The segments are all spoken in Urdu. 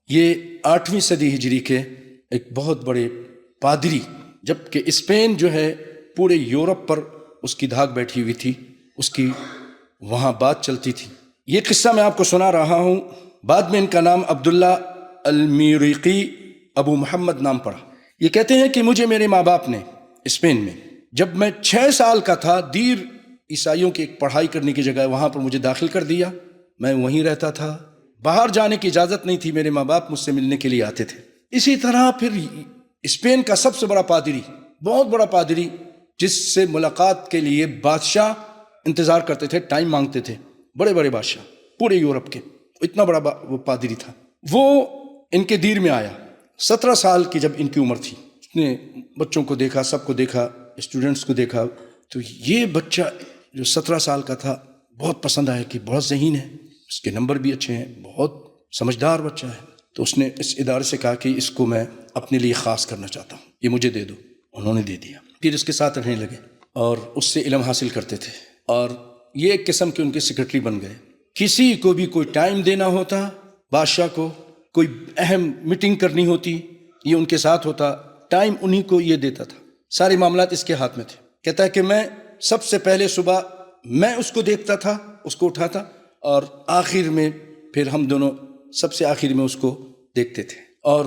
یہ 8ویں صدی ہجری کے ایک بہت بڑے پادری، جبکہ اسپین جو ہے پورے یورپ پر اس کی دھاک بیٹھی ہوئی تھی، اس کی وہاں بات چلتی تھی۔ یہ قصہ میں آپ کو سنا رہا ہوں۔ بعد میں ان کا نام عبداللہ المیریقی ابو محمد نام پڑا۔ یہ کہتے ہیں کہ مجھے میرے ماں باپ نے اسپین میں جب میں 6 سال کا تھا دیر عیسائیوں کی ایک پڑھائی کرنے کی جگہ وہاں پر مجھے داخل کر دیا۔ میں وہیں رہتا تھا، باہر جانے کی اجازت نہیں تھی، میرے ماں باپ مجھ سے ملنے کے لیے آتے تھے۔ اسی طرح پھر اسپین کا سب سے بڑا پادری، بہت بڑا پادری، جس سے ملاقات کے لیے بادشاہ انتظار کرتے تھے، ٹائم مانگتے تھے، بڑے بڑے بادشاہ پورے یورپ کے، اتنا بڑا وہ پادری تھا۔ وہ ان کے دیر میں آیا، 17 سال کی جب ان کی عمر تھی۔ اس نے بچوں کو دیکھا، سب کو دیکھا، اسٹوڈنٹس کو دیکھا، تو یہ بچہ جو 17 سال کا تھا بہت پسند آیا کہ بہت ذہین ہے، اس کے نمبر بھی اچھے ہیں، بہت سمجھدار بچہ ہے۔ تو اس نے اس ادارے سے کہا کہ اس کو میں اپنے لیے خاص کرنا چاہتا ہوں، یہ مجھے دے دو۔ انہوں نے دے دیا۔ پھر اس کے ساتھ رہنے لگے اور اس سے علم حاصل کرتے تھے، اور یہ ایک قسم کے ان کے سیکرٹری بن گئے۔ کسی کو بھی کوئی ٹائم دینا ہوتا، بادشاہ کو کوئی اہم میٹنگ کرنی ہوتی، یہ ان کے ساتھ ہوتا، ٹائم انہی کو یہ دیتا تھا، سارے معاملات اس کے ہاتھ میں تھے۔ کہتا ہے کہ میں سب سے پہلے صبح میں اس کو دیکھتا تھا، اس کو اٹھاتا، اور آخر میں پھر ہم دونوں سب سے آخر میں اس کو دیکھتے تھے، اور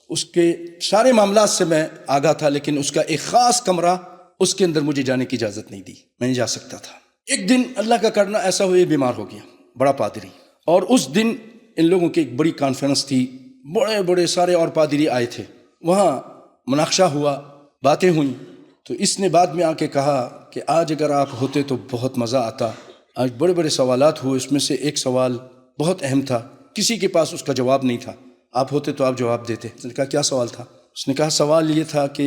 اس کے سارے معاملات سے میں آگاہ تھا، لیکن اس کا ایک خاص کمرہ، اس کے اندر مجھے جانے کی اجازت نہیں دی، میں نہیں جا سکتا تھا۔ ایک دن اللہ کا کرنا ایسا ہوا، یہ بیمار ہو گیا، بڑا پادری، اور اس دن ان لوگوں کی ایک بڑی کانفرنس تھی، بڑے بڑے سارے اور پادری آئے تھے، وہاں مناقشہ ہوا، باتیں ہوئیں۔ تو اس نے بعد میں آ کے کہا کہ آج اگر آپ ہوتے تو بہت مزہ آتا، آج بڑے بڑے سوالات ہوئے، اس میں سے ایک سوال بہت اہم تھا، کسی کے پاس اس کا جواب نہیں تھا، آپ ہوتے تو آپ جواب دیتے۔ اس نے کہا کیا سوال تھا؟ اس نے کہا سوال یہ تھا کہ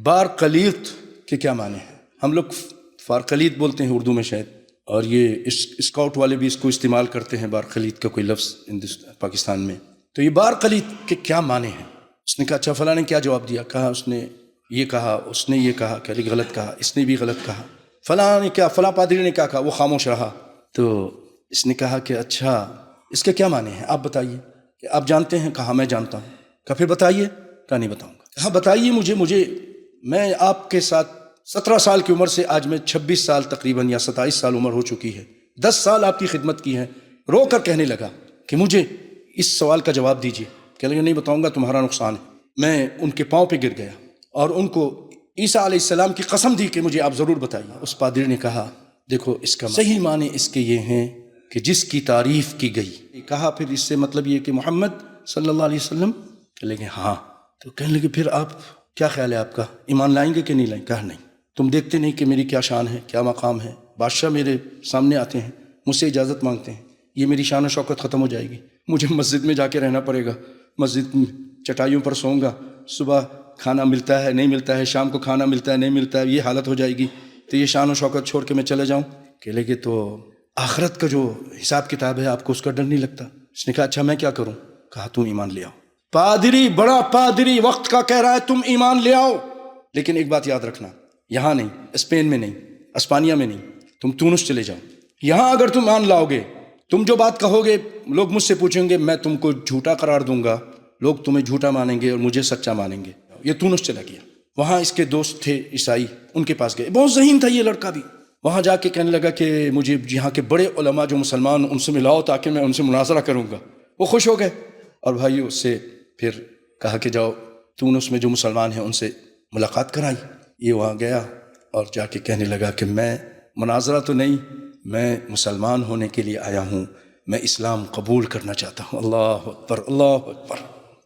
بار قلیت کے کیا معنی ہیں؟ ہم لوگ فارقلیت بولتے ہیں اردو میں شاید، اور یہ اسکاؤٹ والے بھی اس کو استعمال کرتے ہیں، بار قلیت کا کوئی لفظ پاکستان میں۔ تو یہ بار قلیت کے کیا معنی ہیں؟ اس نے کہا اچھا فلاں نے کیا جواب دیا؟ کہا اس نے یہ کہا، اس نے یہ کہا، کہ غلط کہا، اس نے بھی غلط کہا، فلاں نے کیا، فلاں پادری نے کیا کہا، وہ خاموش رہا۔ تو اس نے کہا کہ اچھا اس کے کیا معنی ہیں، آپ بتائیے، کہ آپ جانتے ہیں؟ کہا میں جانتا ہوں۔ کہا پھر بتائیے۔ کہا نہیں بتاؤں گا۔ کہا بتائیے مجھے میں آپ کے ساتھ 17 سال کی عمر سے آج میں 26 سال تقریباً یا 27 سال عمر ہو چکی ہے، 10 سال آپ کی خدمت کی ہے۔ رو کر کہنے لگا کہ مجھے اس سوال کا جواب دیجیے۔ کہنے لگا نہیں بتاؤں گا، تمہارا نقصان ہے۔ میں ان کے پاؤں پہ گر گیا اور ان کو عیسیٰ علیہ السلام کی قسم دی کہ مجھے آپ ضرور بتائیے۔ اس پادری نے کہا دیکھو اس کا صحیح معنی اس کے یہ ہیں کہ جس کی تعریف کی گئی۔ کہا پھر اس سے مطلب یہ کہ محمد صلی اللہ علیہ وسلم؟ کہنے لگے ہاں۔ تو کہنے لگے پھر آپ کیا خیال ہے آپ کا، ایمان لائیں گے کہ نہیں لائیں؟ کہا نہیں، تم دیکھتے نہیں کہ میری کیا شان ہے، کیا مقام ہے، بادشاہ میرے سامنے آتے ہیں، مجھ سے اجازت مانگتے ہیں، یہ میری شان و شوکت ختم ہو جائے گی، مجھے مسجد میں جا کے رہنا پڑے گا، مسجد میں چٹائیوں پر سوؤں گا، صبح کھانا ملتا ہے نہیں ملتا ہے، شام کو کھانا ملتا ہے نہیں ملتا ہے، یہ حالت ہو جائے گی، تو یہ شان و شوکت چھوڑ کے میں چلے جاؤں؟ کہہ لگے تو آخرت کا جو حساب کتاب ہے آپ کو اس کا ڈر نہیں لگتا؟ اس نے کہا اچھا میں کیا کروں؟ کہا تم ایمان لے آؤ۔ پادری، بڑا پادری وقت کا کہہ رہا ہے تم ایمان لے آؤ، لیکن ایک بات یاد رکھنا، یہاں نہیں، اسپین میں نہیں، اسپانیہ میں نہیں، تم تونس چلے جاؤ۔ یہاں اگر تم ایمان لاؤ گے، تم جو بات کہو گے لوگ مجھ سے پوچھیں گے، میں تم کو جھوٹا قرار دوں گا، لوگ تمہیں جھوٹا مانیں گے اور مجھے سچا مانیں گے۔ یہ تونس چلا گیا، وہاں اس کے دوست تھے عیسائی، ان کے پاس گئے، بہت ذہین تھا یہ لڑکا بھی۔ وہاں جا کے کہنے لگا کہ مجھے یہاں کے بڑے علماء جو مسلمان ان سے ملاؤ تاکہ میں ان سے مناظرہ کروں گا۔ وہ خوش ہو گئے، اور بھائی اس سے پھر کہا کہ جاؤ تونس میں جو مسلمان ہیں ان سے ملاقات کرائی۔ یہ وہاں گیا اور جا کے کہنے لگا کہ میں مناظرہ تو نہیں، میں مسلمان ہونے کے لیے آیا ہوں، میں اسلام قبول کرنا چاہتا ہوں۔ اللہ اکبر، اللہ اکبر،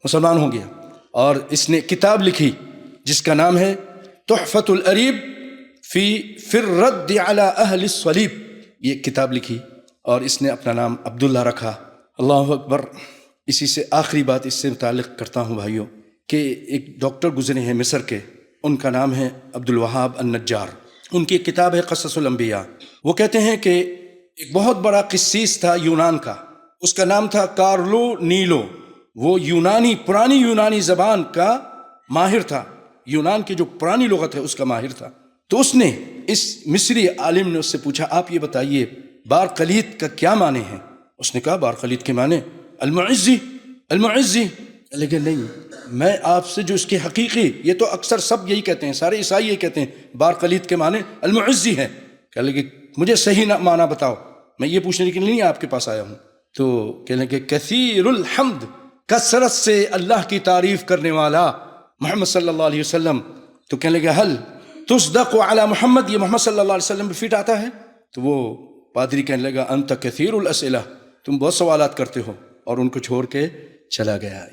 مسلمان ہو گیا۔ اور اس نے کتاب لکھی جس کا نام ہے تحفۃ العریب فی الرد علی اہل الصلیب، یہ کتاب لکھی اور اس نے اپنا نام عبداللہ رکھا۔ اللہ اکبر۔ اسی سے آخری بات اس سے متعلق کرتا ہوں بھائیوں، کہ ایک ڈاکٹر گزرے ہیں مصر کے، ان کا نام ہے عبد الوہاب النجار، ان کی ایک کتاب ہے قصص الانبیاء۔ وہ کہتے ہیں کہ ایک بہت بڑا قسیس تھا یونان کا، اس کا نام تھا کارلو نیلو، وہ یونانی، پرانی یونانی زبان کا ماہر تھا، یونان کی جو پرانی لغت ہے اس کا ماہر تھا۔ تو اس نے، اس مصری عالم نے اس سے پوچھا آپ یہ بتائیے بار قلیت کا کیا معنی ہے؟ اس نے کہا بار قلیت کے معنی المعزی، المعزی، لیکن نہیں، میں آپ سے جو اس کی حقیقی، یہ تو اکثر سب یہی کہتے ہیں، سارے عیسائی یہی کہتے ہیں، بار قلیت کے معنی المعزی ہے، کہنے لگے مجھے صحیح معنی بتاؤ، میں یہ پوچھنے کے لیے نہیں آپ کے پاس آیا ہوں. تو کہنے لگے کثیر الحمد، کثرت سے اللہ کی تعریف کرنے والا محمد صلی اللہ علیہ وسلم. تو کہنے لگے حل تصدق علی محمد، یہ محمد صلی اللہ علیہ وسلم پہ فٹ آتا ہے؟ تو وہ پادری کہنے لگا انت کثیر الاسئلہ، تم بہت سوالات کرتے ہو، اور ان کو چھوڑ کے چلا گیا.